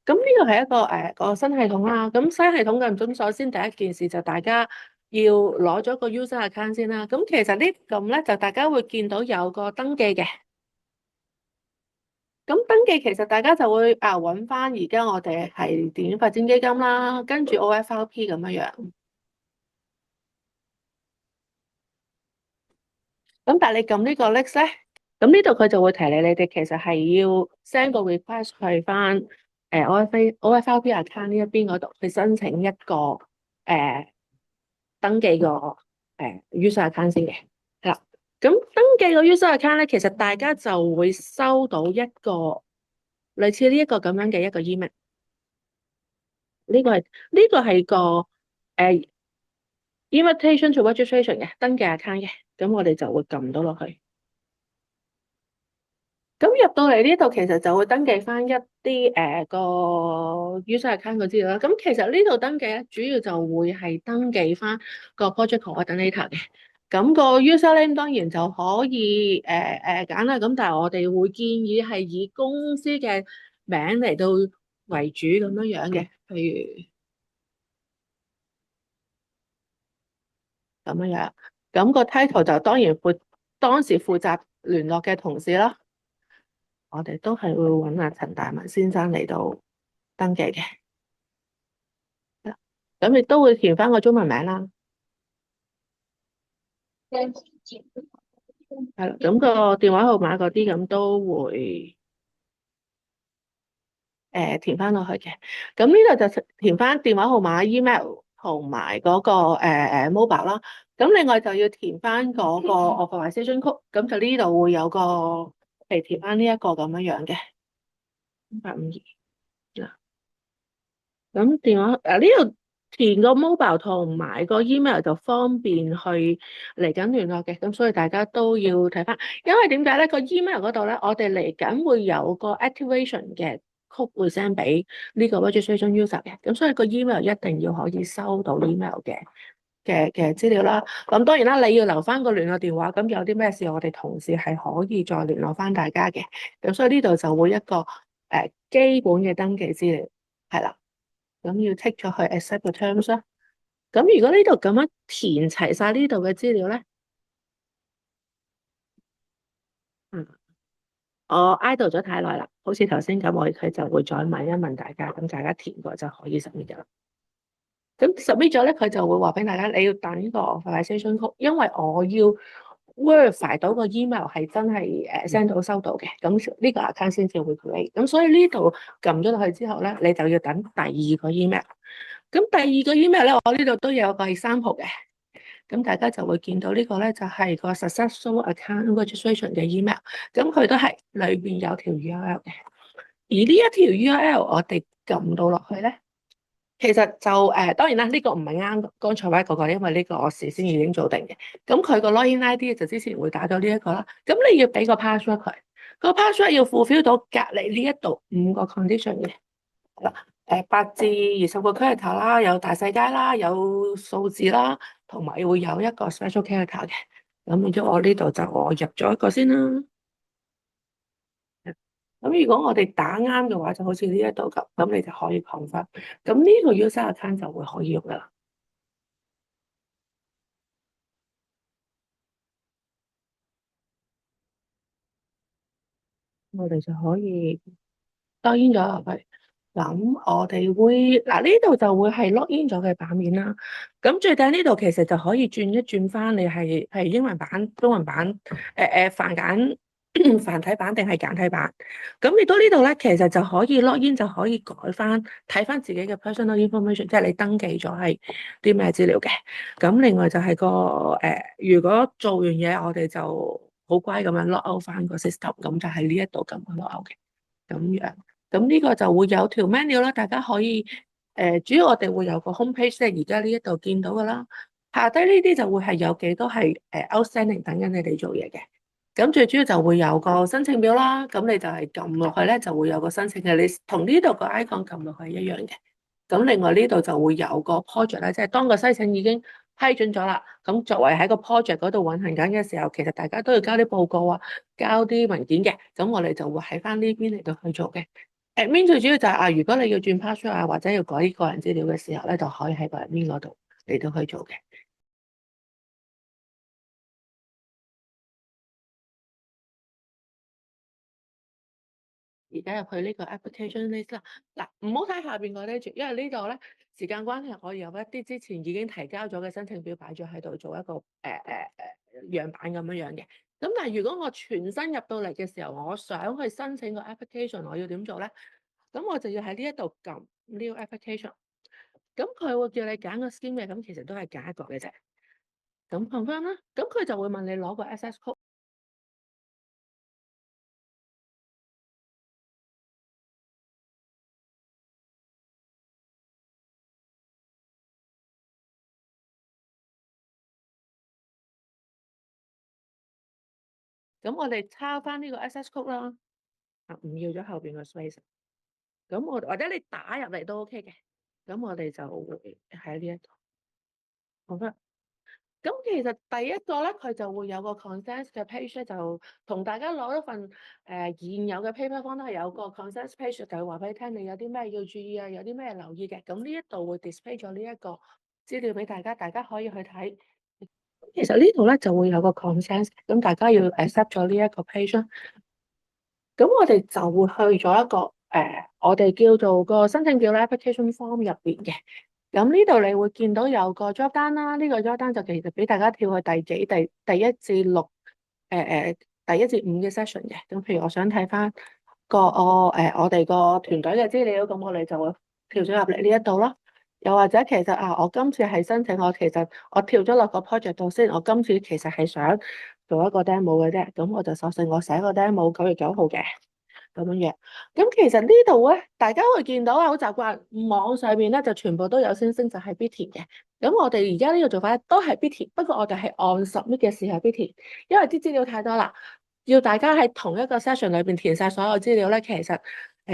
咁呢個係一個個新系統啦。咁新系統嘅咁，首先第一件事就大家要攞咗個 user account 先啦。咁其實呢咁咧就大家會見到有個登記嘅。咁登記其實大家就會揾翻而家我哋係電影發展基金啦，跟住 OFRP 咁樣樣。咁但係你撳呢個 list 咧，咁呢度佢就會提你哋其實係要 send 個 request 去翻OFRP account 呢一邊嗰度去申請一個誒登記個user account 先嘅。係啦，咁登記個 user account 咧，其實大家就會收到一個類似呢一個咁樣嘅一個 email。呢個係個invitation to registration 嘅登記 account 嘅，咁我哋就會撳到落去。咁入到嚟呢度，其實就會登記翻一啲個 user account 嘅資料啦。咁其實呢度登記咧，主要就會係登記翻個 project coordinator 嘅。咁個 user name 當然就可以揀啦。咁但係我哋會建議係以公司嘅名嚟到為主咁樣樣嘅，譬如咁樣樣。咁個 title 就當然當時負責聯絡嘅同事啦。我哋都係會揾阿陳大文先生嚟到登記嘅。咁亦都會填翻個中文名啦。係啦，咁個電話號碼嗰啲咁都會填翻落去嘅。咁呢度就填翻電話號碼、email 同埋嗰個mobile 啦。咁另外就要填翻嗰個 authorization code。咁就呢度會有個嚟填翻呢一個咁樣樣嘅852嗱。咁電話呢度填個 mobile 同埋個 email 就方便去嚟緊聯絡嘅。咁所以大家都要睇翻，因為點解咧？個 email 嗰度咧，我哋嚟緊會有個 activation 嘅 code 會 send 俾呢個 registration user 嘅。咁所以個 email 一定要可以收到 email 嘅資料啦。咁當然啦，你要留翻個聯絡電話，咁有啲咩事我哋同事係可以再聯絡翻大家嘅。咁所以呢度就會一個基本嘅登記資料係啦。咁要 tick 咗去 accept the terms 啦。咁如果呢度咁樣填齊晒呢度嘅資料咧，我 idle 咗太耐啦，好似頭先咁，佢就會再問一問大家，咁大家填過就可以 submit 咗啦。咁 submit 咗咧，佢就會話俾大家，你要等呢個 authorization code，因為我要 verify 到個 email 係真係send 到收到嘅，咁呢個 account 先至會 create。咁所以呢度撳咗落去之後咧，你就要等第二個 email。咁第二個 email 咧，我呢度都有個example嘅。咁大家就會見到呢個咧，就係個 successful account registration 嘅 email。咁佢都係裏邊有條 URL 嘅。而呢一條 URL 我哋撳到落去咧，其實就當然啦，呢個唔係啱剛才話嗰個，因為呢個我事先已經做定嘅。咁佢個 login ID 就之前會打咗呢一個啦。咁你要俾個 password 佢，個 password 要 fulfill 到隔離呢一度5個 condition 嘅。嗱，8至20個 character 啦，有大細階啦，有數字啦，同埋會有一個 special character 嘅。咁變咗我呢度就我入咗一個先啦。咁如果我哋打啱嘅話，就好似呢一度咁你就可以 confirm。咁呢個 user account 就會可以用噶啦。我哋就可以 login 咗落去。咁我哋會嗱呢度就會係 login 咗嘅版面啦。咁最頂呢度其實就可以轉一轉翻，你係英文版、中文版、繁體版定係簡體版。咁亦都呢度咧，其實就可以 login 就可以改翻睇翻自己嘅 personal information，即係你登記咗係啲咩資料嘅。咁另外就係如果做完嘢，我哋就好乖咁樣 log out 翻個 system，咁就喺呢一度咁 log out 嘅咁樣。咁呢個就會有條 menu 啦，大家可以主要我哋會有個 home page，即係而家呢一度見到噶啦。下低呢啲就會係有幾多係outstanding 等緊你哋做嘢嘅。咁最主要就會有個申請表啦，咁你就係撳落去咧，就會有個申請嘅，你同呢度個 icon 撳落去一樣嘅。咁另外呢度就會有個 project 咧，即係當個申請已經批准咗啦，咁作為喺個 project 嗰度運行緊嘅時候，其實大家都要交啲報告啊，交啲文件嘅，咁我哋就會喺翻呢邊嚟到去做嘅。admin 最主要就係如果你要轉 password 或者要改啲個人資料嘅時候咧，就可以喺個 admin 嗰度嚟到去做嘅。而家入去呢個 application list 啦，嗱，唔好睇下邊個呢住，因為呢度咧時間關係，我有一啲之前已經提交咗嘅申請表擺咗喺度，做一個樣板咁樣嘅。咁但係如果我全新入到嚟嘅時候，我想去申請個 application，我要點做咧？咁我就要喺呢一度撳 new application，咁佢會叫你揀個 scheme 嘅，咁其實都係揀一個嘅啫。咁 confirm 啦，咁佢就會問你攞個 access code。咁我哋抄翻呢個 access code 啦，唔要咗後邊個 space。咁我或者你打入嚟都 OK 嘅。咁我哋就會喺呢一度。好啦，咁其實第一個咧，佢就會有個 consent 嘅 page 咧，就同大家攞一份現有嘅 paper form 都係有個 consent page，就係話俾你聽，你有啲咩要注意啊，有啲咩留意嘅。咁呢一度會 display 咗呢一個資料俾大家，大家可以去睇。其實呢度咧就會有個 consent，咁大家要 accept 咗呢一個 page。咁我哋就會去咗一個我哋叫做個申請表 application form 入邊嘅。咁呢度你會見到有個 job 單啦，呢個 job 單就其實俾大家跳去第一至六第一至五嘅 session 嘅。咁譬如我想睇翻我哋個團隊嘅資料，咁我哋就會跳咗入嚟呢一度咯。又或者其實我今次係申請，其實我跳咗落個 project 度先，我今次其實係想做一個 demo 嘅啫，咁我就索性我寫個 demo 9月9號嘅咁樣樣。咁其實呢度咧，大家會見到好習慣網上面咧就全部都有星星，就係必填嘅。咁我哋而家呢個做法咧都係必填，不過我哋係按 submit 嘅時候必填，因為啲資料太多啦，要大家喺同一個 session 裏邊填晒所有資料咧，其實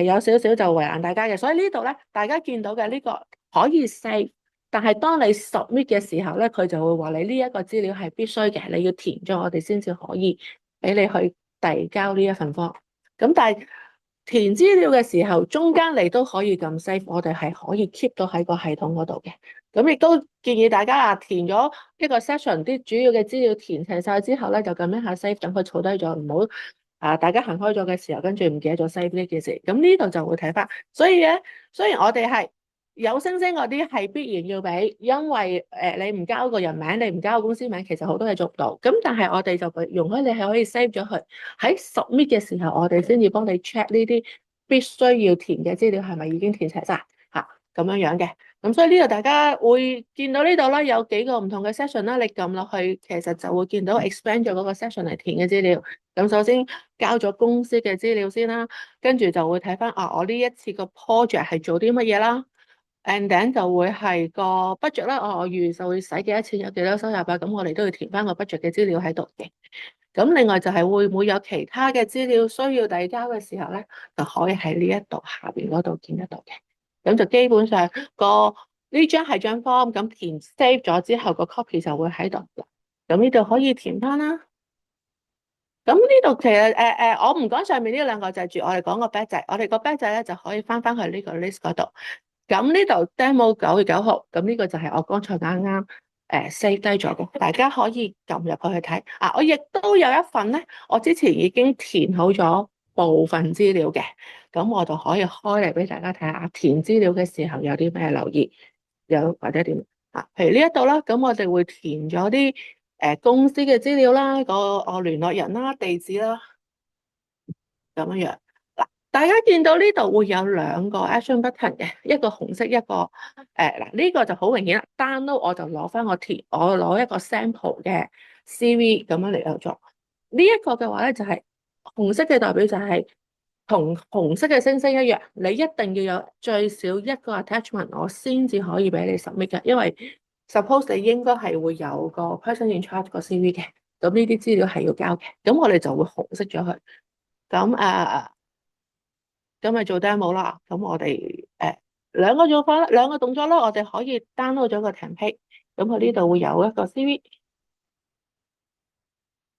有少少就為難大家嘅。所以呢度咧，大家見到嘅呢個可以 save。但係當你 submit 嘅時候咧，佢就會話你呢一個資料係必須嘅，你要填咗我哋先至可以俾你去遞交呢一份 form。咁但係填資料嘅時候，中間你都可以撳 save，我哋係可以 keep 到喺個系統嗰度嘅。咁亦都建議大家填咗一個 session 啲主要嘅資料填齊晒之後咧，就撳一下 save，等佢儲低咗，唔好大家行開咗嘅時候，跟住唔記得咗 save 呢件事。咁呢度就會睇翻。所以咧，雖然我哋係有星星嗰啲係必然要俾，因為你唔交個人名，你唔交個公司名，其實好多嘢做唔到。咁但係我哋就容許你係可以 save 咗佢，喺 submit 嘅時候，我哋先至幫你 check 呢啲必須要填嘅資料係咪已經填齊晒嚇咁樣樣嘅。咁所以呢度大家會見到呢度啦，有幾個唔同嘅 session 啦，你撳落去其實就會見到 expand 咗嗰個 session 嚟填嘅資料。咁首先交咗公司嘅資料先啦，跟住就會睇翻我呢一次個 project 係做啲乜嘢啦。And then 就會係個 budget 啦，我預就會使幾多錢，有幾多收入啊，咁我哋都要填翻個 budget 嘅資料喺度嘅。咁另外就係會唔會有其他嘅資料需要遞交嘅時候咧，就可以喺呢一度下邊嗰度見得到嘅。咁就基本上呢張係張 form，咁填 save 咗之後個 copy 就會喺度。咁呢度可以填翻啦。咁呢度其實我唔講上面呢兩個就住，我哋講個 back 仔，我哋個 back 仔咧就可以翻翻去呢個 list 嗰度。咁呢度 demo 9月9號，咁呢個就係我剛才啱啱save 低咗嘅，大家可以撳入去睇。我亦都有一份咧，我之前已經填好咗部分資料嘅，咁我就可以開嚟俾大家睇下，填資料嘅時候有啲咩留意，有或者點譬如呢一度啦，咁我哋會填咗啲公司嘅資料啦，我聯絡人啦、地址啦，咁樣樣。大家見到呢度會有兩個 action button 嘅，一個紅色，一個呢個就好明顯啦。download 我就攞翻我攞一個 sample 嘅 CV 咁樣嚟到做。呢一個嘅話咧就係紅色嘅代表就係同紅色嘅星星一樣，你一定要有最少一個 attachment，我先至可以俾你 submit 嘅。因為 suppose 你應該係會有個 person in charge 個 CV 嘅，咁呢啲資料係要交嘅，咁我哋就會紅色咗佢。咁咁咪做 demo 啦，咁我哋兩個做法啦，兩個動作啦，我哋可以 download 咗個 template，咁佢呢度會有一個 CV，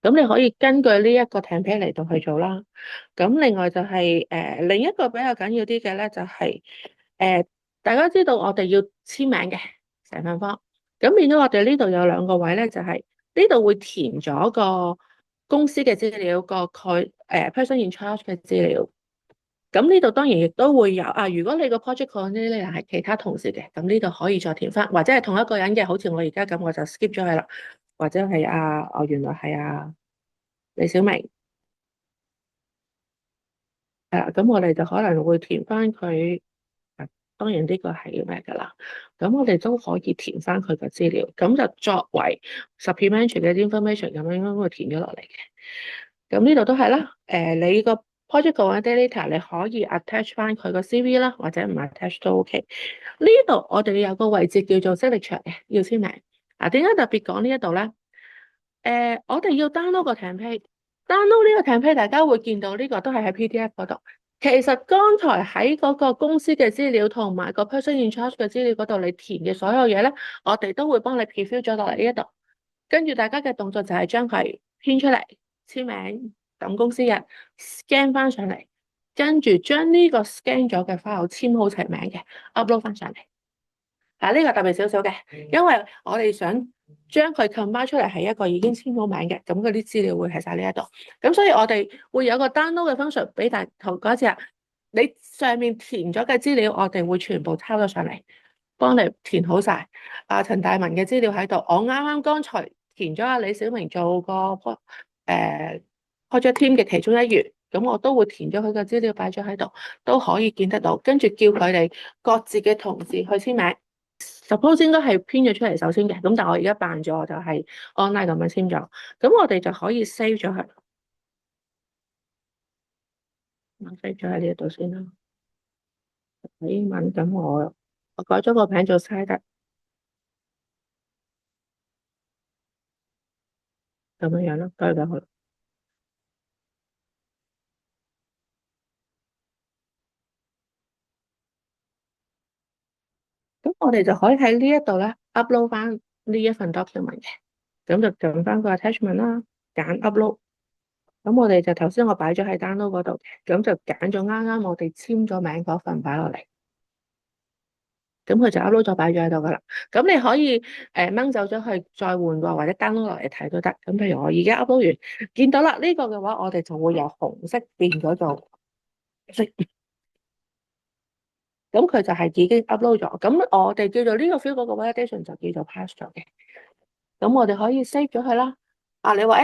咁你可以根據呢一個 template 嚟到去做啦。咁另外就係、另一個比較緊要啲嘅咧，就係、大家知道我哋要簽名嘅成份 form，咁變咗我哋呢度有兩個位咧，就係呢度會填咗個公司嘅資料，個person in charge 嘅資料。咁呢度當然亦都會有啊。如果你個 project coordinator 係其他同事嘅，咁呢度可以再填翻，或者係同一個人嘅，好似我而家咁，我就 skip 咗佢啦。或者係原來係李小明，係啦，咁我哋就可能會填翻佢。當然呢個係咩㗎啦？咁我哋都可以填翻佢個資料，咁就作為 supplementary 嘅 information 咁樣會填咗落嚟嘅。咁呢度都係啦。你個 project 嘅 data 你可以 attach 翻佢個 CV 啦，或者唔 attach 都 OK。呢度我哋有個位置叫做 signature 嘅，要簽名。點解特別講呢一度咧？我哋要 download 個 template，download 呢個 template，大家會見到呢個都係喺 PDF 嗰度。其實剛才喺嗰個公司嘅資料同埋個 person in charge 嘅資料嗰度，你填嘅所有嘢咧，我哋都會幫你 preview 咗落嚟呢一度。跟住大家嘅動作就係將佢編出嚟，簽名，抌公司日，scan 翻上嚟，跟住將呢個 scan 咗嘅 file 簽好齊名嘅 upload 翻上嚟。呢個特別少少嘅，因為我哋想將佢 combine 出嚟係一個已經簽好名嘅，咁嗰啲資料會喺晒呢一度。咁所以我哋會有個 download 嘅 function 俾大頭嗰次你上面填咗嘅資料，我哋會全部抄咗上嚟，幫你填好晒。陳大文嘅資料喺度，我啱啱剛才填咗李小明做個project team 嘅其中一員，咁我都會填咗佢嘅資料擺咗喺度，都可以見得到。跟住叫佢哋各自嘅同事去簽名。suppose 應該係編咗出嚟首先嘅，咁但係我而家扮咗，我就係 online 咁樣簽咗，咁我哋就可以 save 咗佢。我 save 咗喺呢一度先啦。英文咁我改咗個名做 side 咁樣樣咯，改咗佢。咁我哋就可以喺呢一度咧 upload 翻呢一份 document 嘅，咁就撳翻個 attachment 啦，揀 upload。咁我哋就頭先我擺咗喺 download 嗰度，咁就揀咗啱啱我哋簽咗名嗰份擺落嚟。咁佢就 upload 咗擺咗喺度噶啦。咁你可以掹走咗去再換過，或者 download 落嚟睇都得。咁譬如我而家 upload 完，見到啦，呢個嘅話，我哋就會由紅色變咗做色。咁佢就係已經 upload 咗。咁我哋叫做呢個 field 嗰個 validation 就叫做 pass 咗嘅。咁我哋可以 save 咗佢啦。你話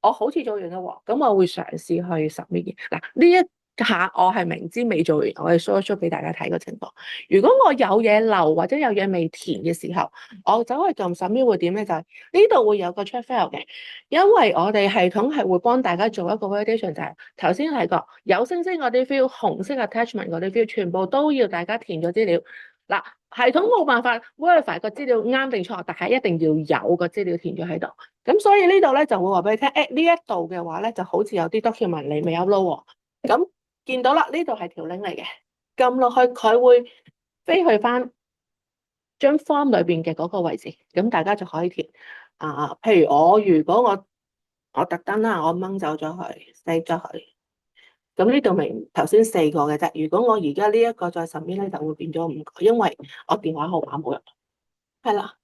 我好似做完啦喎，咁我會嘗試去 submit 嘅。嗱，呢一下我係明知未做完，我係 show 一 show 俾大家睇個情況。如果我有嘢漏或者有嘢未填嘅時候，我走去撳 submit 會點咧？就係呢度會有個 check fail 嘅，因為我哋系統係會幫大家做一個 validation，就係頭先提過有星星嗰啲 field、紅色 attachment 嗰啲 field，全部都要大家填咗資料。嗱，系統冇辦法 verify 個資料啱定錯，但係一定要有個資料填咗喺度。咁所以呢度咧就會話俾你聽，呢一度嘅話咧就好似有啲 document 你未 upload 喎。咁見到啦，呢度係條 link 嚟嘅，撳落去佢會飛去翻張 form 裏邊嘅嗰個位置，咁大家就可以填。譬如如果我特登啦，我掹走咗佢，save 咗佢。咁呢度明頭先4個嘅啫，如果我而家呢一個再 submit 咧，就會變咗5個，因為我電話號碼冇入。係啦，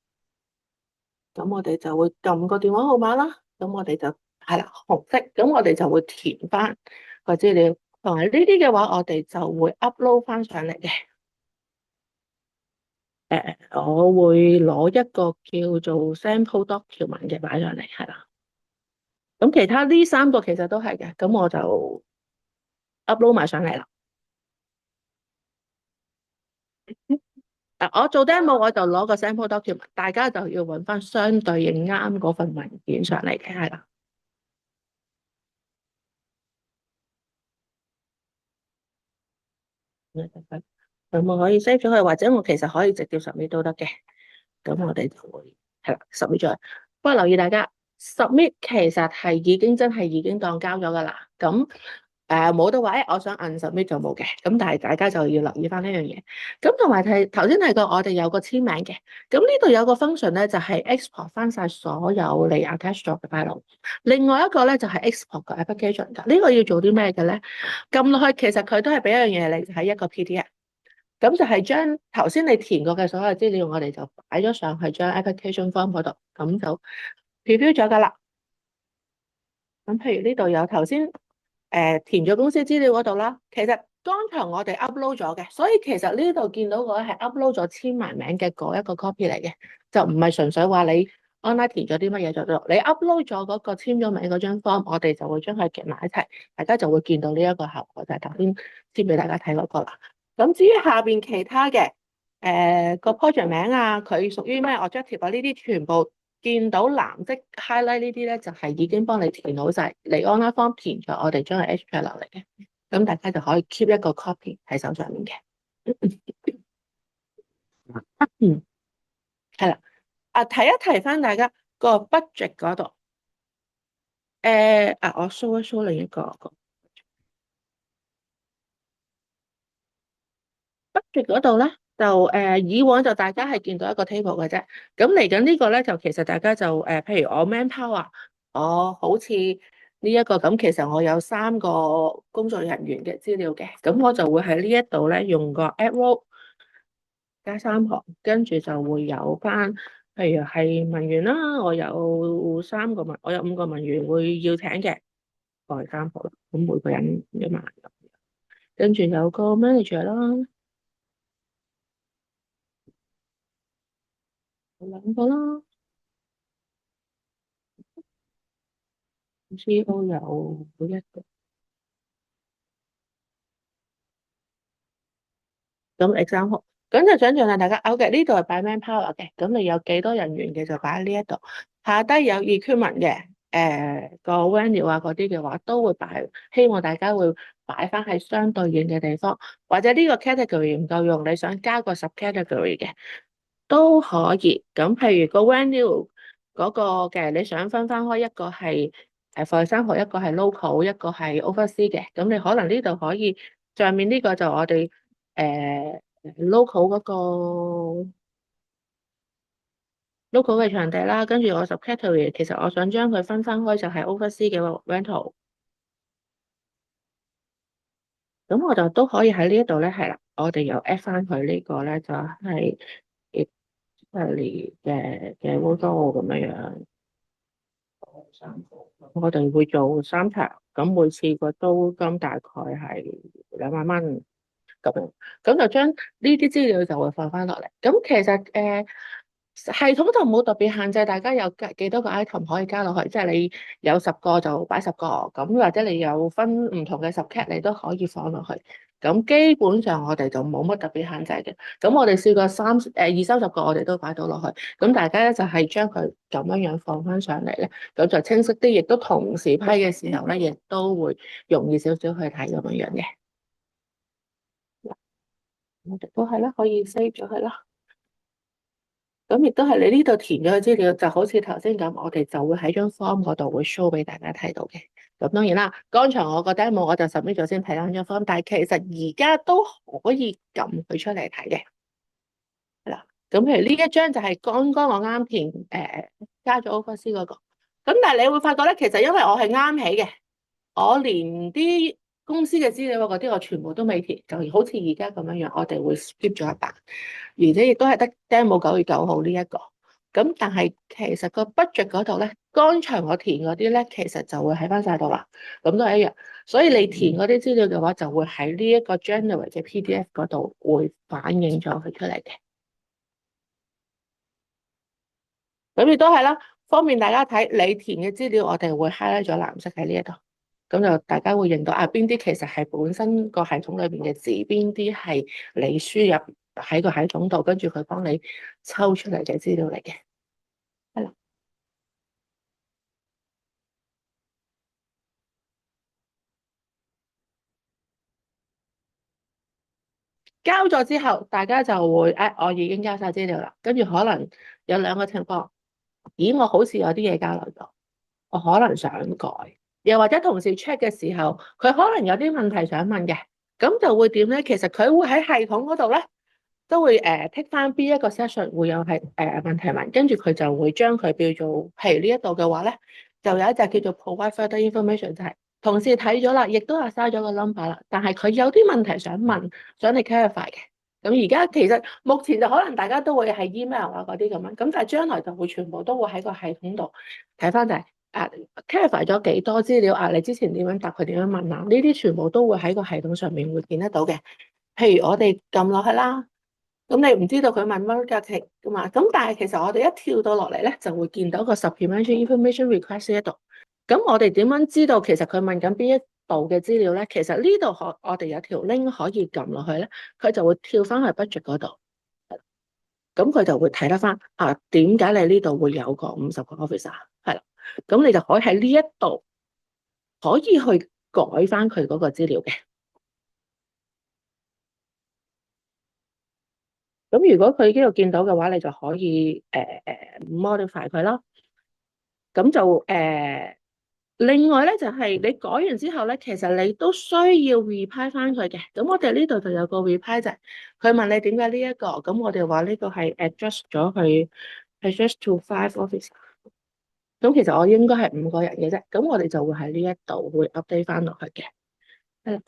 咁我哋就會撳個電話號碼啦，咁我哋就係啦，紅色，咁我哋就會填翻個資料，同埋呢啲嘅話，我哋就會 upload 翻上嚟嘅。我會攞一個叫做 sample document 嘅擺上嚟，係啦。咁其他呢3個其實都係嘅，咁我就 upload 埋上嚟啦。我做 demo 我就攞個 sample document，大家就要揾翻相對應啱嗰份文件上嚟嘅，係啦。咁我可以 save 咗佢，或者我其實可以直接 submit 都得嘅。咁我哋就會係啦 submit 咗。不過留意大家 submit 其實係已經真係已經當交咗噶啦。咁冇得話，我想 unsubmit 就冇嘅。咁但係大家就要留意翻呢樣嘢。咁同埋係頭先提過，我哋有個簽名嘅。咁呢度有個 function 咧，就係 export 翻晒所有你 attach 咗嘅 file。另外一個咧就係 export 個 application 㗎。呢個要做啲咩嘅咧？撳落去其實佢都係俾一樣嘢你，就係一個 PDF。咁就係將頭先你填過嘅所有資料，我哋就擺咗上去將 application form 嗰度，咁就 preview 咗㗎啦。咁譬如呢度有頭先填咗公司資料嗰度啦，其實剛才我哋 upload 咗嘅，所以其實呢度見到嗰係 upload 咗簽埋名嘅嗰一個 copy 嚟嘅，就唔係純粹話你 online 填咗啲乜嘢就得，你 upload 咗嗰個簽咗名嗰張 form，我哋就會將佢夾埋一齊，大家就會見到呢一個效果，就係頭先先俾大家睇嗰個啦。咁至於下邊其他嘅個 project 名啊，佢屬於咩 objective 啊，呢啲全部見到藍色 highlight 呢啲咧，就係已經幫你填好晒，你 online form 填咗，我哋將佢 extract 落嚟嘅，咁大家就可以 keep 一個 copy 喺手上面嘅。嗯，係啦，提一提翻大家個 budget 嗰度，我 show 一 show 另一個。budget 嗰度咧，就以往就大家係見到一個 table 嘅啫，咁嚟緊呢個咧就其實大家就譬如我 manpower，我好似呢一個咁，其實我有3個工作人員嘅資料嘅，咁我就會喺呢一度咧用個 add row 加3行，跟住就會有翻，譬如係文員啦，我有3個我有5個文員會要請嘅，我係3個啦，咁每個人1萬，跟住有個 manager 啦。2個啦，CEO 有1個，咁 example，咁就想象下大家 OK，呢度係擺 manpower 嘅，咁你有幾多人員嘅就擺喺呢一度，下低有 equipment 嘅，個 venue 啊嗰啲嘅話都會擺，希望大家會擺翻喺相對應嘅地方，或者呢個 category 唔夠用，你想加個 subcategory 嘅都可以。咁譬如個 venue 嗰個嘅，你想分翻開一個係for example，一個係 local，一個係 overseas 嘅，咁你可能呢度可以上面呢個就我哋local 嗰個 local 嘅場地啦，跟住我 subcategory 其實我想將佢分翻開就係 overseas 嘅 rental，咁我就都可以喺呢一度咧，係啦，我哋又 add 翻佢呢個咧就係 Italy 嘅 rental 咁樣樣。我哋會做3場，咁每次個租金大概係2萬蚊咁樣，咁就將呢啲資料就會放翻落嚟。咁其實系統就冇特別限制，大家有幾多個 item 可以加落去，即係你有10個就擺10個，咁或者你有分唔同嘅subcat，你都可以放落去。咁基本上我哋就冇乜特別限制嘅。咁我哋試過20-30個，我哋都擺到落去。咁大家咧就係將佢咁樣樣放翻上嚟咧，咁就清晰啲，亦都同時批嘅時候咧，亦都會容易少少去睇咁樣樣嘅。我哋都係啦，可以 save 咗佢啦。咁亦都係你呢度填咗嘅資料，就好似頭先咁，我哋就會喺張 form 嗰度會 show 俾大家睇到嘅。咁當然啦，剛才我個 demo 我就 submit 咗先睇翻張 form，但係其實而家都可以撳佢出嚟睇嘅。係啦，咁譬如呢一張就係剛剛我啱填加咗 overseas 嗰個，咁但係你會發覺咧，其實因為我係啱起嘅，我連啲公司嘅資料嗰啲我全部都未填，就好似而家咁樣樣，我哋會 skip 咗一版，而且亦都係得 demo 9月9號呢一個。咁但係其實個 budget 嗰度咧，剛才我填嗰啲咧，其實就會喺翻晒度啦，咁都係一樣。所以你填嗰啲資料嘅話，就會喺呢一個 generate 嘅 PDF 嗰度會反映咗佢出嚟嘅。咁亦都係啦，方便大家睇你填嘅資料，我哋會 highlight 咗藍色喺呢一度，咁就大家會認到邊啲其實係本身個系統裏邊嘅字，邊啲係你輸入喺個系統度，跟住佢幫你抽出嚟嘅資料嚟嘅。係啦，交咗之後，大家就會我已經交晒資料啦，跟住可能有2個情況，咦，我好似有啲嘢交流咗，我可能想改，又或者同事 check 嘅時候，佢可能有啲問題想問嘅，咁就會點咧？其實佢會喺系統嗰度咧，都會剔翻邊一個 session 會有問題問，跟住佢就會將佢叫做，譬如呢一度嘅話咧，就有一隻叫做 provide further information，就係同事睇咗啦，亦都係嘥咗個 number 啦，但係佢有啲問題想問，想你 clarify 嘅。咁而家其實目前就可能大家都會係 email 啊嗰啲咁樣，咁但係將來就會全部都會喺個系統度睇翻就係clarify 咗幾多資料啊，你之前點樣答佢點樣問啊，呢啲全部都會喺個系統上面會見得到嘅。譬如我哋撳落去啦，咁你唔知道佢問乜嘅題噶嘛，咁但係其實我哋一跳到落嚟咧，就會見到個 supplementary information request 呢一度。咁我哋點樣知道其實佢問緊邊一度嘅資料咧？其實呢度我哋有條 link 可以撳落去咧，佢就會跳翻去 budget 嗰度。咁佢就會睇得翻點解你呢度會有個50個 officer 係啦，咁你就可以喺呢一度可以去改翻佢嗰個資料嘅。咁如果佢呢度見到嘅話，你就可以modify 佢啦。咁就另外咧就係你改完之後咧，其實你都需要 reply 翻佢嘅。咁我哋呢度就有個 reply 就係佢問你點解呢一個，咁我哋話呢個係 adjust 咗去 adjust to 5 officer。咁其實我應該係5個人嘅啫，咁我哋就會喺呢一度會 update 翻落去嘅。係啦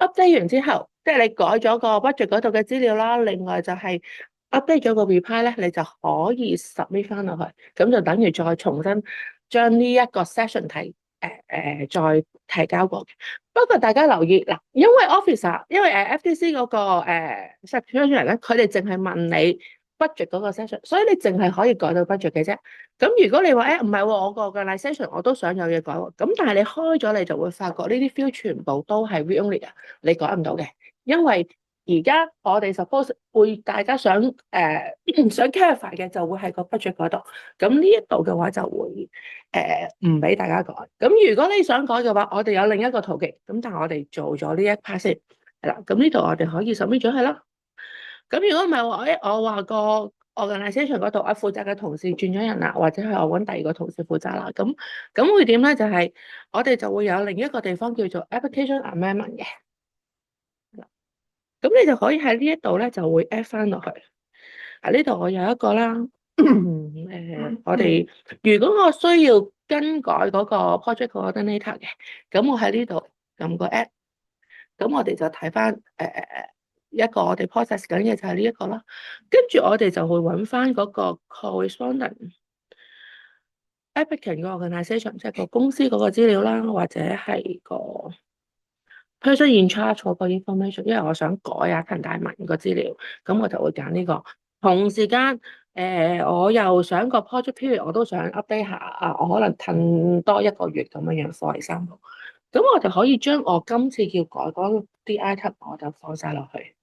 ，update 完之後，即係你改咗個 budget 嗰度嘅資料啦，另外就係 update 咗個 reply 咧，你就可以 submit 翻落去，咁就等於再重新將呢一個 session 再提交過嘅。不過大家留意嗱，因為 officer，因為FTC 嗰個secretary 咧，佢哋淨係問你 budget 嗰個 session，所以你淨係可以改到 budget 嘅啫。咁如果你話唔係喎，我個 organisation 我都想有嘢改喎，咁但係你開咗你就會發覺呢啲 field 全部都係 read only 嘅，你改唔到嘅，因為而家我哋 suppose 會大家想想 clarify 嘅就會喺個 budget 嗰度，咁呢一度嘅話就會唔俾大家改。咁如果你想改嘅話，我哋有另一個途徑，咁但係我哋做咗呢一 part 先係啦。咁呢度我哋可以 submit 咗佢啦。咁如果唔係話我話個 organisation 嗰度負責嘅同事轉咗人啦，或者係我揾第二個同事負責啦，咁會點咧？就係我哋就會有另一個地方叫做 application amendment 嘅。咁你就可以喺呢一度咧，就會 add 翻落去。呢度我有一個啦。我哋如果我需要更改嗰個 project coordinator 嘅，咁我喺呢度撳個 add，咁我哋就睇翻一個我哋 process 緊嘅就係呢一個啦。跟住我哋就會揾翻嗰個 correspondent applicant 個 organisation，即係個公司嗰個資料啦，或者係個 person in charge 嗰個 information，因為我想改陳大文個資料，咁我就會揀呢個。同時間，我又想個 project period 我都想 update 下我可能褪多1個月咁樣，for example，咁我就可以將我今次要改嗰啲 item 我就放晒落去。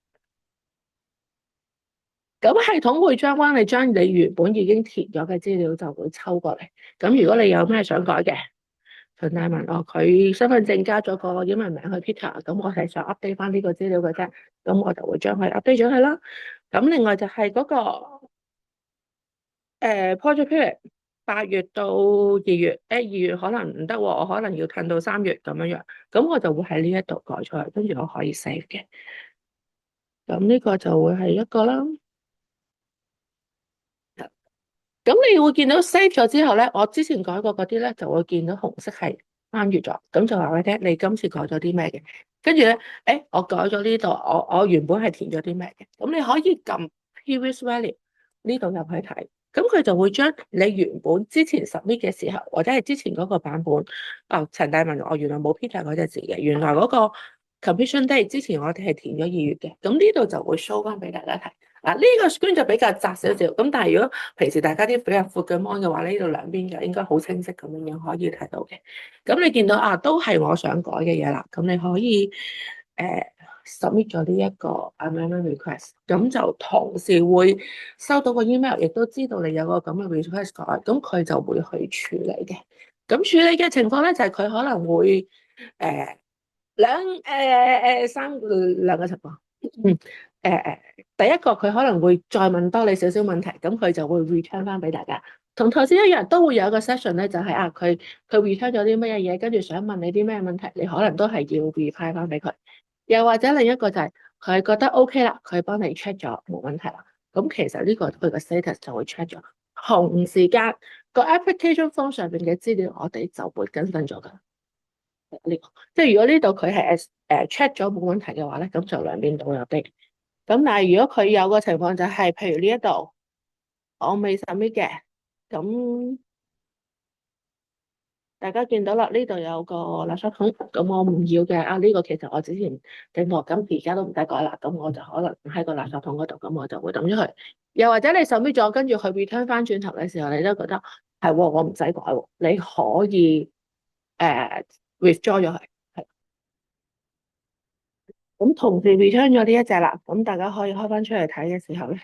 咁系統會將你原本已經填咗嘅資料就會抽過嚟。咁如果你有咩想改嘅，陳大文佢身份證加咗個英文名去 Peter，咁我係想 update 翻呢個資料嘅啫，咁我就會將佢 update 咗佢啦。咁另外就係嗰個project period 8月到2月，2月可能唔得喎，我可能要褪到3月咁樣樣，咁我就會喺呢一度改出嚟，跟住我可以 save 嘅。咁呢個就會係一個啦。咁你會見到 save 咗之後咧，我之前改過嗰啲咧就會見到紅色係翻閱咗，咁就話俾你聽，你今次改咗啲咩嘅？跟住咧，我改咗呢度，我原本係填咗啲咩嘅？咁你可以撳 previous value 呢度入去睇，咁佢就會將你原本之前 submit 嘅時候，或者係之前嗰個版本，陳大文，我原來冇 Peter 嗰隻字嘅，原來嗰個 completion date 之前我哋係填咗2月嘅，咁呢度就會 show 翻俾大家睇。呢個 screen 就比較窄少少，咁但係如果平時大家啲比較闊嘅 mon 嘅話，呢度兩邊就應該好清晰咁樣可以睇到嘅。咁你見到都係我想改嘅嘢啦，咁你可以submit 咗呢一個 amendment request，咁就同時會收到個 email，亦都知道你有個咁嘅 request 改，咁佢就會去處理嘅。咁處理嘅情況咧，就係佢可能會兩個情況。第一個佢可能會再問多你少少問題，咁佢就會 return 翻俾大家。同頭先一樣，都會有一個 session 咧，就係佢 return 咗啲乜嘢嘢，跟住想問你啲咩問題，你可能都係要 reply 翻俾佢。又或者另一個就係佢覺得 OK 啦，佢幫你 check 咗冇問題啦。咁其實呢個佢個 status 就會 check 咗，同時間個 application form 上邊嘅資料我哋就會更新咗㗎。呢個即係如果呢度佢係check 咗冇問題嘅話咧，咁就兩邊都有啲。咁但係如果佢有個情況就係，譬如呢一度我未 submit 嘅，咁大家見到啦，呢度有個垃圾桶，咁我唔要嘅。呢個其實我之前整過，咁而家都唔使改啦，咁我就可能喺個垃圾桶嗰度，咁我就會抌咗佢。又或者你 submit 咗，跟住佢 return 翻轉頭嘅時候，你都覺得係喎，我唔使改喎，你可以withdraw 咗佢。係咁，同時 return 咗呢一隻啦，咁大家可以開翻出嚟睇嘅時候咧，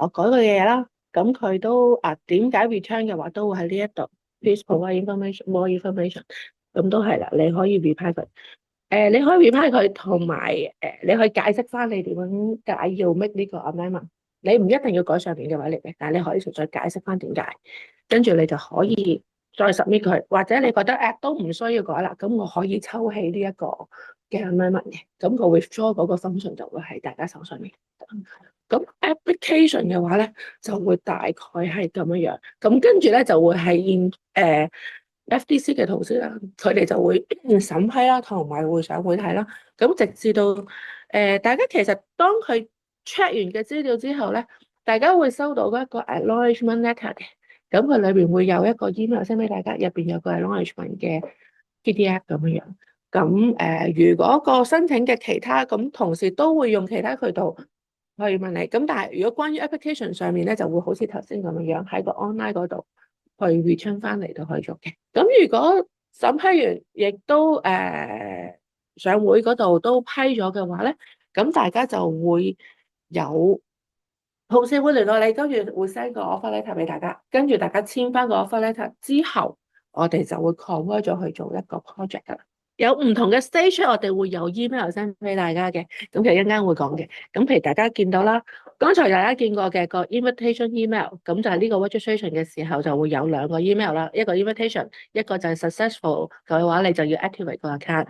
我改過嘅嘢啦，咁佢都點解 return 嘅話都會喺呢一度 please provide information more information，咁都係啦，你可以 reply 佢，你可以 reply 佢，同埋你可以解釋翻你點樣解要 make 呢個 amendment，你唔一定要改上面嘅位嚟嘅，但係你可以純粹解釋翻點解，跟住你就可以再 submit 佢，或者你覺得都唔需要改啦，咁我可以抽起呢一個嘅 amendment 嘅，咁個 withdraw 嗰個 function 就會喺大家手上面。咁 application 嘅話咧，就會大概係咁樣樣。咁跟住咧就會係FDC 嘅同事啦，佢哋就會審批啦，同埋會上會睇啦。咁直至到大家其實當佢 check 完嘅資料之後咧，大家會收到一個 acknowledgement letter 嘅。咁佢裏邊會有一個 email send 俾大家，入邊有個 acknowledgement 嘅 PDF 咁樣樣。咁如果個申請嘅其他咁同事都會用其他渠道去問你，咁但係如果關於 application 上面咧，就會好似頭先咁樣樣喺個 online 嗰度去 return 翻嚟都可以做嘅。咁如果審批完亦都上會嗰度都批咗嘅話咧，咁大家就會有同事會聯絡你，跟住會 send 個 offer letter 俾大家，跟住大家簽翻個 offer letter 之後，我哋就會 convert 咗去做一個 project 噶啦。有唔同嘅 stage，我哋會有 email send 俾大家嘅，咁其實一陣間會講嘅。咁譬如大家見到啦，剛才大家見過嘅個 invitation email，咁就係呢個 registration 嘅時候就會有兩個 email 啦，一個 invitation，一個就係 successful 嘅話，你就要 activate 個 account。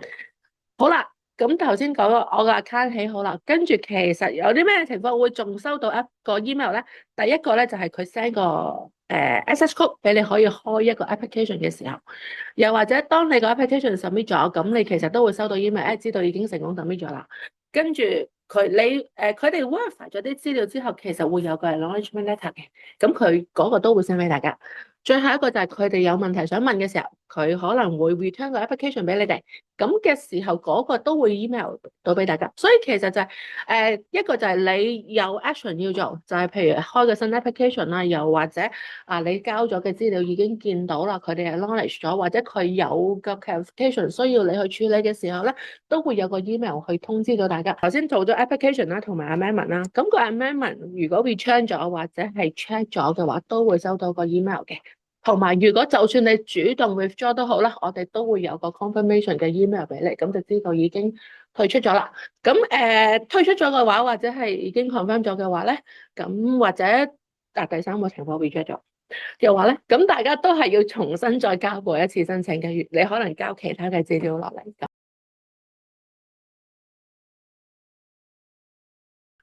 好啦，咁頭先講我個 account 起好啦，跟住其實有啲咩情況會仲收到一個 email 咧？第一個咧就係佢 send 個access code 俾你可以開一個 application 嘅時候，又或者當你個 application submit 咗，咁你其實都會收到 email，知道已經成功 submit 咗啦。跟住佢哋 verify 咗啲資料之後，其實會有個 acknowledgement letter 嘅，咁佢嗰個都會 send 俾大家。最後一個就係佢哋有問題想問嘅時候，佢可能會 return 個 application 俾你哋，咁嘅時候嗰個都會 email 到俾大家。所以其實就係一個就係你有 action 要做，就係譬如開個新 application 啦，又或者你交咗嘅資料已經見到啦，佢哋係 acknowledge 咗，或者佢有個 clarification 需要你去處理嘅時候咧，都會有個 email 去通知到大家。頭先做咗 application 啦，同埋 amendment 啦，咁個 amendment 如果 return 咗或者係 check 咗嘅話，都會收到個 email 嘅。同埋，如果就算你主動 withdraw 都好啦，我哋都會有個 confirmation 嘅 email 俾你，咁就知道已經退出咗啦。咁退出咗嘅話，或者係已經 confirm 咗嘅話咧，咁或者第三個情況 reject 咗嘅話咧，咁大家都係要重新再交過一次申請嘅，你可能交其他嘅資料落嚟。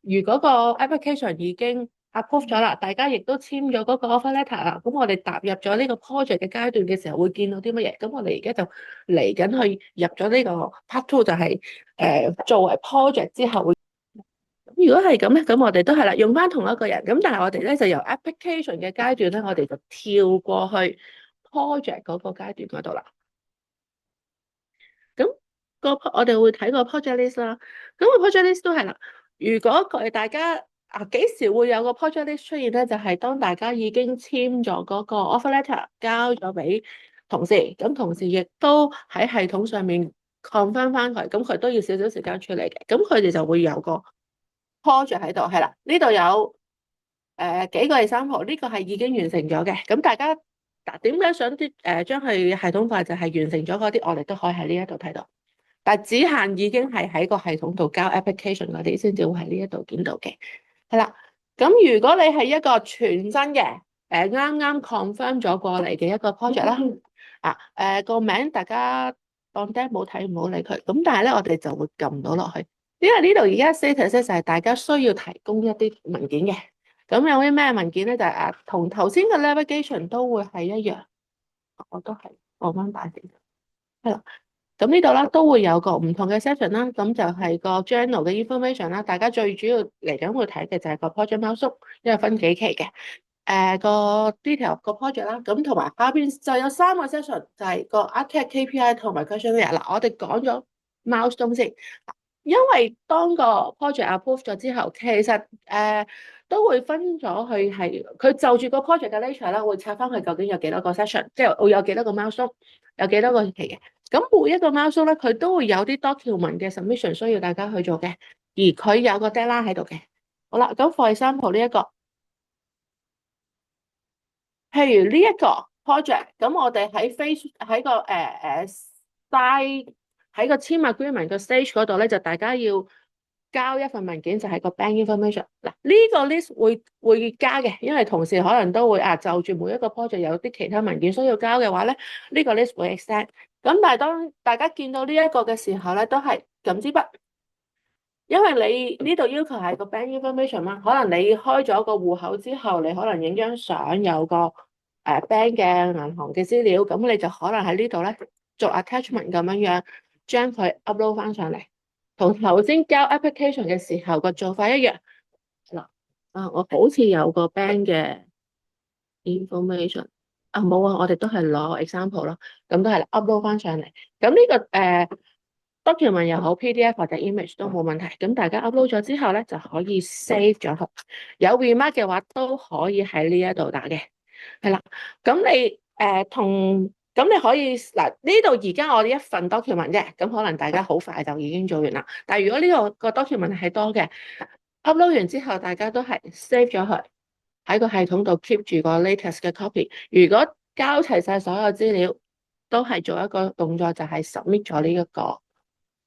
如果個 application 已經 approve 咗啦，大家亦都簽咗嗰個 offer letter 啦，咁我哋踏入咗呢個 project 嘅階段嘅時候，會見到啲乜嘢？咁我哋而家就嚟緊去入咗呢個 part two，就係作為 project 之後會。如果係咁咧，咁我哋都係啦，用翻同一個人，咁但係我哋咧就由 application 嘅階段咧，我哋就跳過去 project 嗰個階段嗰度啦。咁我哋會睇個 project list 啦，咁個 project list 都係啦。如果大家幾時會有個 project list 出現咧？就係當大家已經簽咗嗰個 offer letter 交咗俾同事，咁同事亦都喺系統上面 confirm 翻佢，咁佢都要少少時間處理嘅，咁佢哋就會有個 project 喺度，係啦，呢度有幾個example，呢個係已經完成咗嘅，咁大家點解想將佢系統化，就係完成咗嗰啲，我哋都可以喺呢一度睇到。但係只限已經係喺個系統度交 application 嗰啲先至會喺呢一度見到嘅，係啦。咁如果你係一個全新嘅，啱啱 confirm 咗過嚟嘅一個 project 啦。個名大家當 demo 睇，唔好理佢。咁但係咧，我哋就會撳到落去，因為呢度而家 status 就係大家需要提供一啲文件嘅。咁有啲咩文件咧？就係同頭先嘅 navigation 都會係一樣。我都係放翻大啲，係啦。咁呢度啦都會有個唔同嘅 section 啦，咁就係個 journal 嘅 information 啦。大家最主要嚟緊會睇嘅就係個 project milestone，因為分幾期嘅。個 detail 個 project 啦，咁同埋下邊就有3個 section，就係個 architect KPI 同埋 questionnaire。嗱，我哋講咗 milestone 先，因為當個 project approve 咗之後，其實都會分咗去係佢就住個 project 嘅 nature 啦，會拆翻佢究竟有幾多個 session，即係會有幾多個 milestone，有幾多個期嘅。咁每一個 milestone 咧，佢都會有啲 document 嘅 submission 需要大家去做嘅，而佢有個 deadline 喺度嘅。好啦，咁 for example 呢一個。譬如呢一個 project，咁我哋喺 face 喺個side 喺個簽 agreement 個 stage 嗰度咧，就大家要交一份文件，就係個 bank information。嗱，呢個 list 會加嘅，因為同事可能都會就住每一個 project 有啲其他文件需要交嘅話咧，呢個 list 會 extend。咁但係當大家見到呢一個嘅時候咧，都係撳支筆。因為你呢度要求係個 bank information 啦，可能你開咗個戶口之後，你可能影張相有個bank 嘅銀行嘅資料，咁你就可能喺呢度咧做 attachment 咁樣將佢 upload 翻上嚟，同頭先交 application 嘅時候個做法一樣。嗱，我好似有個 bank 嘅 information，冇啊，我哋都係攞 example 咯，咁都係 upload 翻上嚟。咁呢個document 又好 PDF 或者 image 都冇問題，咁大家 upload 咗之後咧就可以 save 咗佢。有 remark 嘅話都可以喺呢一度打嘅，係啦。咁你咁你可以嗱，呢度而家我哋一份 document 啫，咁可能大家好快就已經做完啦。但係如果呢個 document 係多嘅，upload 完之後大家都係 save 咗佢喺個系統度 keep 住個 latest 嘅 copy。如果交齊晒所有資料，都係做一個動作，就係 submit 咗呢一個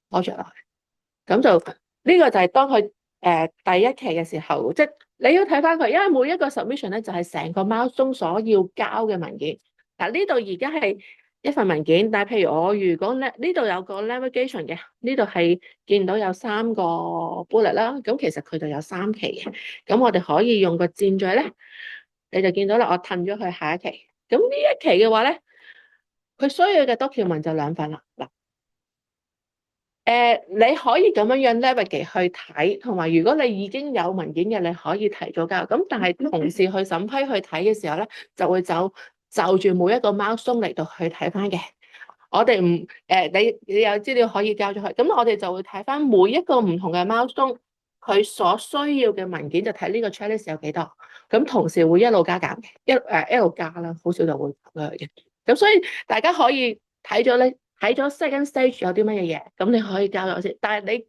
project 落去，咁就呢個就係當佢第一期嘅時候，即係你要睇翻佢，因為每一個 submission 咧就係成個 milestone 所要交嘅文件。嗱，呢度而家係一份文件，但係譬如我如果咧呢度有個 navigation 嘅，呢度係見到有3個 bullet 啦，咁其實佢就有3期嘅，咁我哋可以用個箭嘴咧，你就見到啦，我褪咗去下一期。咁呢一期嘅話咧，佢需要嘅 document 就2份啦。嗱。你可以咁樣 navigate 去睇，同埋如果你已經有文件嘅，你可以提早交。咁但係同事去審批去睇嘅時候咧，就會就住每一個 milestone 嚟到去睇翻嘅。我哋唔你有資料可以交咗去，咁我哋就會睇翻每一個唔同嘅 milestone，佢所需要嘅文件就睇呢個 checklist 有幾多。咁同事會一路加減嘅，一路加啦，好少就會嘅。咁所以大家可以睇咗咧。睇咗 second stage 有啲乜嘢嘢，咁你可以交咗先。但係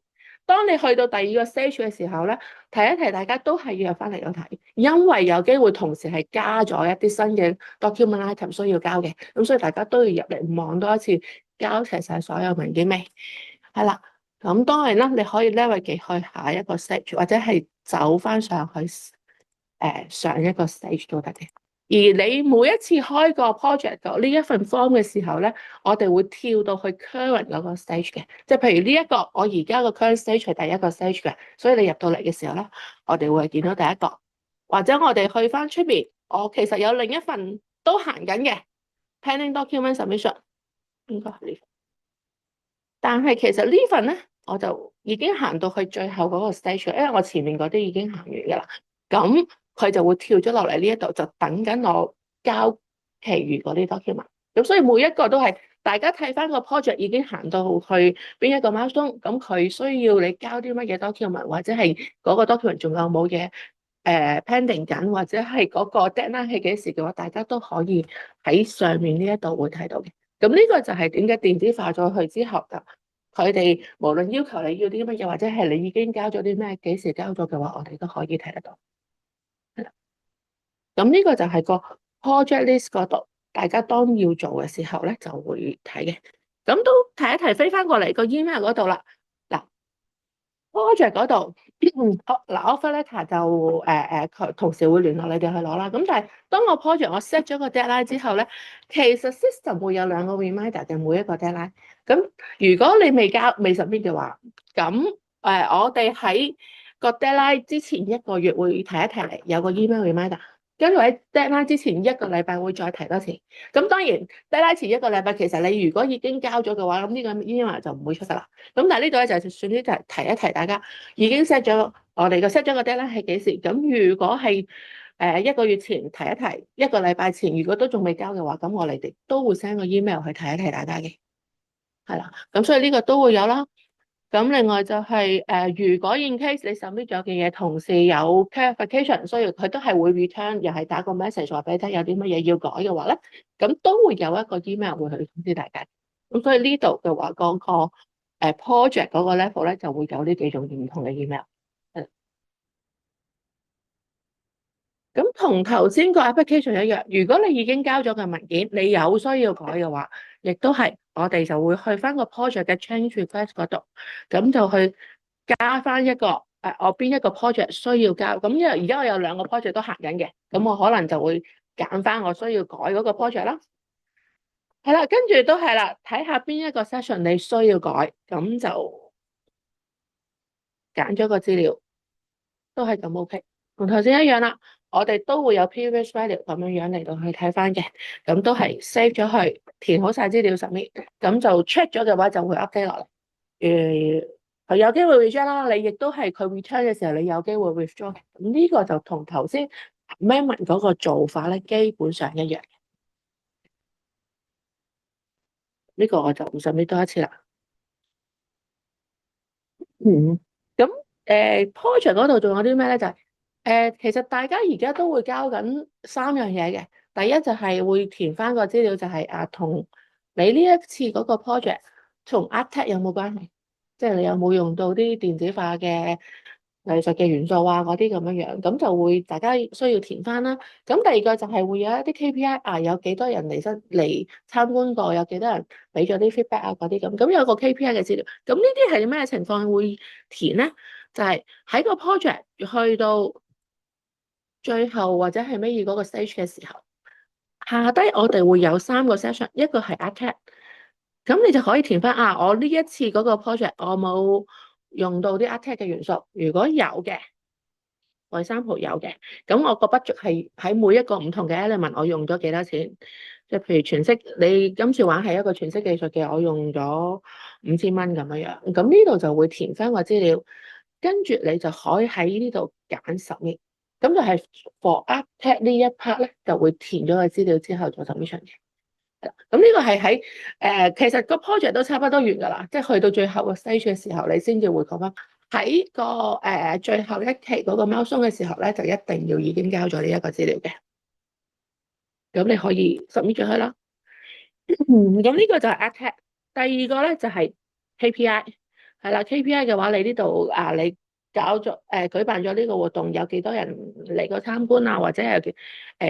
當你去到第2個 stage 嘅時候咧，提一提大家都係要入翻嚟度睇，因為有機會同時係加咗一啲新嘅 document item 需要交嘅，咁所以大家都要入嚟望多一次，交齊晒所有文件未？係啦，咁當然啦，你可以 navigate 去下一個 stage，或者係走翻上去上一個 stage 都得嘅。而你每一次開個 project 呢一份 form 嘅時候咧，我哋會跳到去 current 嗰個 stage 嘅，即係譬如呢一個我而家個 current stage 係第1個 stage 嘅，所以你入到嚟嘅時候咧，我哋會見到第1個，或者我哋去翻出邊，我其實有另一份都行緊嘅 pending document submission， 應該係呢份，但係其實呢份咧我就已經行到去最後嗰個 stage 嘅，因為我前面嗰啲已經行完噶啦，咁。佢就會跳咗落嚟呢一度，就等緊我交其餘嗰啲 document。咁所以每一個都係大家睇翻個 project 已經行到去邊一個 milestone，咁佢需要你交啲乜嘢 document，或者係嗰個 document 仲有冇嘢pending 緊，或者係嗰個 deadline 係幾時嘅話，大家都可以喺上面呢一度會睇到嘅。咁呢個就係點解電子化咗去之後㗎？佢哋無論要求你要啲乜嘢，或者係你已經交咗啲咩，幾時交咗嘅話，我哋都可以睇得到。咁呢個就係個 project list 嗰度，大家當要做嘅時候咧就會睇嘅。咁都提一提飛翻過嚟個 email 嗰度啦。嗱， project 嗰度，嗱 offer letter 就佢同時會聯絡你哋去攞啦。咁但係當我 project 我 set 咗個 deadline 之後咧，其實 system 會有兩個 reminder 嘅每一個 deadline。咁如果你未 submit 嘅話，咁我哋喺個 deadline 之前一個月會提一提你，有個 email reminder。跟住喺 deadline 之前一個禮拜會再提多次。咁當然 deadline 前一個禮拜，其實你如果已經交咗嘅話，咁呢個 email 就唔會出㗎啦。咁但係呢度咧就算呢，就係提一提大家已經 set 咗我哋個 set 咗個 deadline 係幾時。咁如果係一個月前提一提，一個禮拜前如果都仲未交嘅話，咁我哋都會 send 個 email 去提一提大家嘅。係啦，咁所以呢個都會有啦。咁另外就係如果 in case 你 submit 咗嘅嘢，同時有 clarification，所以佢都係會 return，又係打個 message 話俾你聽有啲乜嘢要改嘅話咧，咁都會有一個 email 會去通知大家。咁所以呢度嘅話，嗰個project 嗰個 level 咧就會有呢幾種唔同嘅 email。咁同頭先個 application 一樣，如果你已經交咗嘅文件，你有需要改嘅話，亦都係我哋就會去翻個 project 嘅 change request 嗰度，咁就去加翻一個我邊一個 project 需要交。咁因為而家我有兩個 project 都行緊嘅，咁我可能就會揀翻我需要改嗰個 project 啦。係啦，跟住都係啦，睇下邊一個 session 你需要改，咁就揀咗個資料，都係咁 OK。同頭先一樣啦，我哋都會有 previous value 咁樣樣嚟到去睇翻嘅，咁都係 save 咗去，填好晒資料 submit，咁就 check 咗嘅話就會 update 落嚟。佢有機會 reject 啦，你亦都係佢 return 嘅時候，你有機會 withdraw 嘅。咁呢個就同頭先 amendment 嗰個做法咧，基本上一樣。呢個我就唔 submit 多一次啦。嗯，咁project 嗰度仲有啲咩咧？就係其實大家而家都會交緊三樣嘢嘅。第一就係會填翻個資料，就係同你呢一次嗰個 project 同 ArtTech 有冇關係？即係你有冇用到啲電子化嘅藝術嘅元素啊嗰啲咁樣樣，咁就會大家需要填翻啦。咁第二個就係會有一啲 KPI 有幾多人嚟參觀過，有幾多人俾咗啲 feedback 啊嗰啲咁，咁有個 KPI 嘅資料。咁呢啲係咩情況會填咧？就係喺個 project 去到最後或者係尾二嗰個 stage 嘅時候，下低我哋會有三個 session，一個係 ArtCAD，咁你就可以填翻我呢一次嗰個 project 我冇用到啲 ArtCAD 嘅元素，如果有嘅，我3號有嘅，咁我個 budget 係喺每一個唔同嘅 element 我用咗幾多錢，即係譬如全息，你今次玩係一個全息技術嘅，我用咗5000蚊咁樣樣，咁呢度就會填翻個資料，跟住你就可以喺呢度揀submit，咁就係 for ArtCAD 呢一 part 咧就會填咗個資料之後做 submission 嘅。咁呢個係喺其實個 project 都差不多完㗎啦，即係去到最後個 stage 嘅時候，你先至會講翻喺個最後一期嗰個 milestone 嘅時候咧，就一定要已經交咗呢一個資料嘅。咁你可以 submit 咗佢啦。咁呢個就係 ArtCAD。第二個咧就係 KPI，係啦 KPI 嘅話，你呢度你搞咗舉辦咗呢個活動，有幾多人嚟過參觀啊，或者係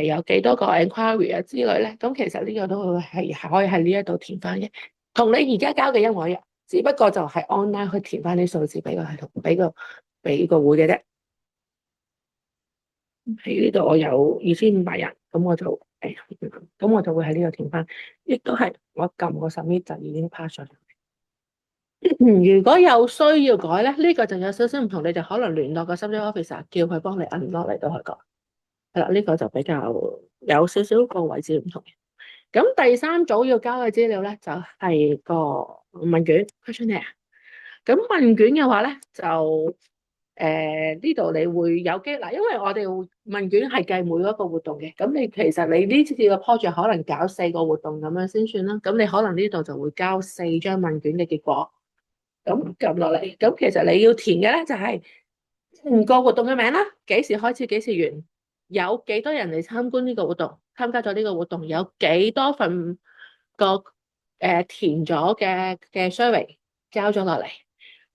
有幾多個 enquiry 啊之類咧？咁其實呢個都係可以喺呢一度填翻嘅，同你而家交嘅一模一樣，只不過就係 online 去填翻啲數字俾個系統，俾個會嘅啫。喺呢度我有2500人，咁我就會喺呢度填翻，亦都係我撳個 submit 就已經 pass 咗。如果有需要改咧，呢個就有少少唔同，你就可能聯絡個 subject officer，叫佢幫你按落嚟到去改。係啦，呢個就比較有少少個位置唔同嘅。咁第三組要交嘅資料咧，就係個問卷 questionnaire。咁問卷嘅話咧，就呢度你會有機嗱，因為我哋問卷係計每一個活動嘅，咁你其實你呢次個 project 可能搞4個活動咁樣先算啦，咁你可能呢度就會交4張問卷嘅結果。咁撳落嚟，咁其實你要填嘅咧就係個活動嘅名啦，幾時開始，幾時完，有幾多人嚟參觀呢個活動，參加咗呢個活動，有幾多份個填咗嘅 survey 交咗落嚟，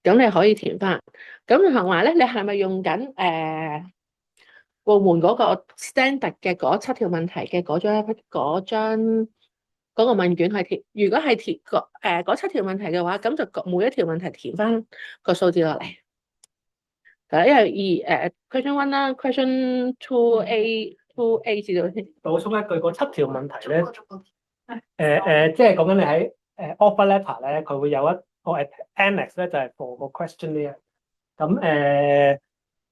咁你可以填翻。咁同埋咧，你係咪用緊部門嗰個 standard 嘅嗰7條問題嘅嗰張嗰個問卷去填？如果係填嗰7條問題嘅話，咁就每一條問題填翻個數字落嚟。因為question one 啦，question two A 至到先。補充一句，嗰7條問題咧，即係講緊你喺offer letter 咧，佢會有一個 annex 咧，就係 for 個 questionnaire。咁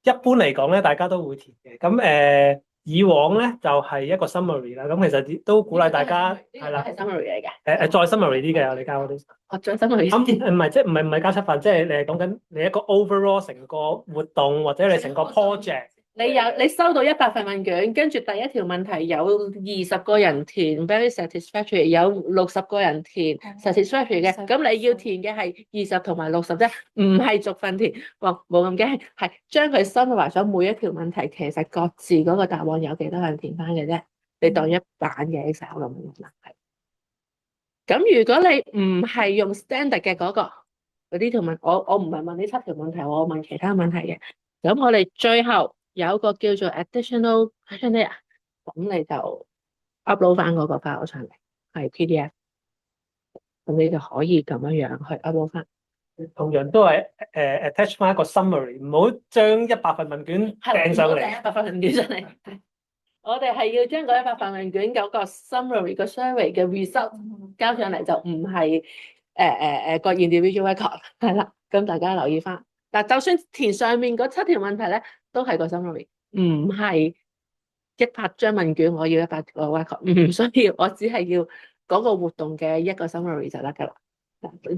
一般嚟講咧，大家都會填嘅。咁以往咧就係一個 summary 啦。咁其實都鼓勵大家係啦，係 summary 嚟嘅。再 summary 啲嘅，我哋交嗰啲。再 summary 咁唔係即係唔係交7份，即係你係講緊你一個 overall 成個活動或者你成個 project。你收到100份問卷，跟住第一條問題有20個人填 very satisfactory，有60個人填 satisfactory 嘅，咁你要填嘅係20同埋60啫，唔係逐份填。冇咁驚，係將佢 summarize 咗每一條問題，其實各自嗰個答案有幾多人填翻嘅啫，你當一版嘅 Excel 咁樣啦。係。咁如果你唔係用 standard 嘅嗰啲條問，我唔係問呢7條問題，我問其他問題嘅。咁我哋最後有個叫做 additional questionnaire，咁你就 upload 翻嗰個 file 上嚟，係 PDF，咁你就可以咁樣去 upload 翻。同樣都係attach 翻一個 summary，唔好將100份問卷掟上嚟。100份問卷上嚟，我哋係要將嗰100份問卷嗰個 summary 個 survey 嘅 result 交上嚟，就唔係個 individual record 係啦。咁大家留意翻。但就算填上面嗰7條問題咧，都係個 summary，唔係100張問卷，我要100個 record，唔需要，我只係要嗰個活動嘅一個 summary 就得㗎啦。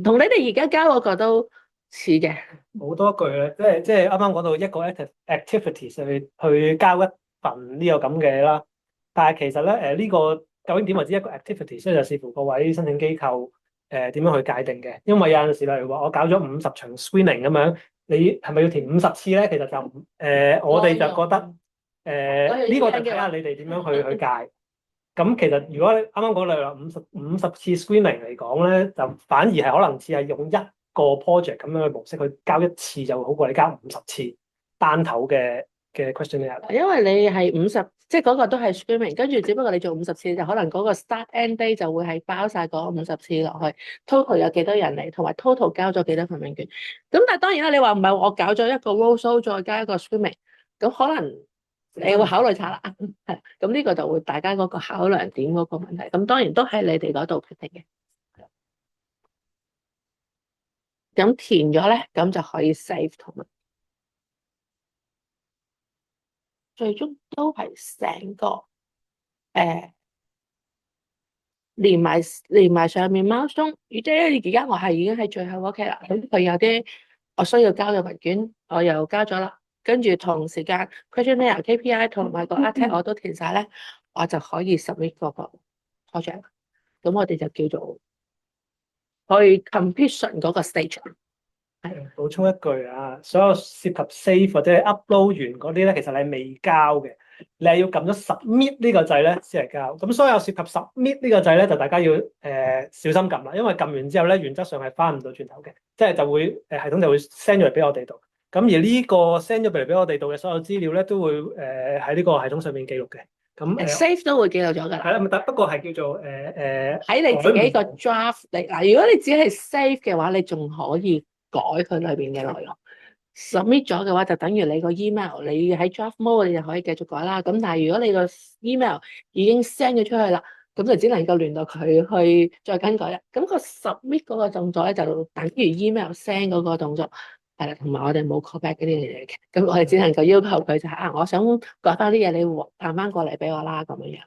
同你哋而家交嗰個都似嘅。好多句咧，即係啱啱講到一個 activity 去交一份呢個咁嘅啦。但係其實咧呢個究竟點為之一個 activity，所以就視乎各位申請機構點樣去界定嘅。因為有陣時例如話我搞咗50場 screening 咁樣，你係咪要填50次咧？其實就我哋就覺得呢個就睇下你哋點樣去界。咁其實如果你啱啱講例如話50次 screening 嚟講咧，就反而係可能似係用一個 project 咁樣嘅模式去交一次，就好過你交50次單頭嘅 questionnaire。因為你係50，即係嗰個都係 screening，跟住只不過你做50次，就可能嗰個 start end day 就會係包晒嗰50次落去，total 有幾多人嚟，同埋 total 交咗幾多份問卷。咁但係當然啦，你話唔係我搞咗一個 roadshow 再加一個 screening，咁可能你會考慮下啦。係，咁呢個就會大家嗰個考量點嗰個問題。咁當然都係你哋嗰度決定嘅。咁填咗咧，咁就可以 save 同埋。最終都係成個連埋上面milestone，即係而家我係已經喺最後嗰期啦。咁佢有啲我需要交嘅文件，我又交咗啦。跟住同時間 questionnaire KPI 同埋個 article 我都填晒咧，我就可以 submit 嗰個 project。咁我哋就叫做去 completion 嗰個 stage。補充一句啊，所有涉及 save 或者 upload 完嗰啲咧，其實你係未交嘅，你係要撳咗 submit 呢個掣咧先係交。咁所有涉及 submit 呢個掣咧，就大家要小心撳啦，因為撳完之後咧，原則上係翻唔到轉頭嘅，即係就會系統就會 send 咗嚟俾我哋度。咁而呢個 send 咗嚟俾我哋度嘅所有資料咧，都會喺呢個系統上面記錄嘅。咁save 都會記錄咗㗎啦。係啦，但不過係叫做喺你自己個 draft 嚟嗱。如果你只係 save 嘅話，你仲可以改佢裏邊嘅內容。submit 咗嘅話，就等於你個 email，你喺 draft mode 你就可以繼續改啦。咁但係如果你個 email 已經 send 咗出去啦，咁就只能夠聯絡佢去再更改啦。咁個 submit 嗰個動作咧，就等於 email send 嗰個動作係啦。同埋我哋冇 callback 嗰啲嘢嘅，咁我哋只能夠要求佢就係我想改翻啲嘢，你彈翻過嚟俾我啦咁樣樣。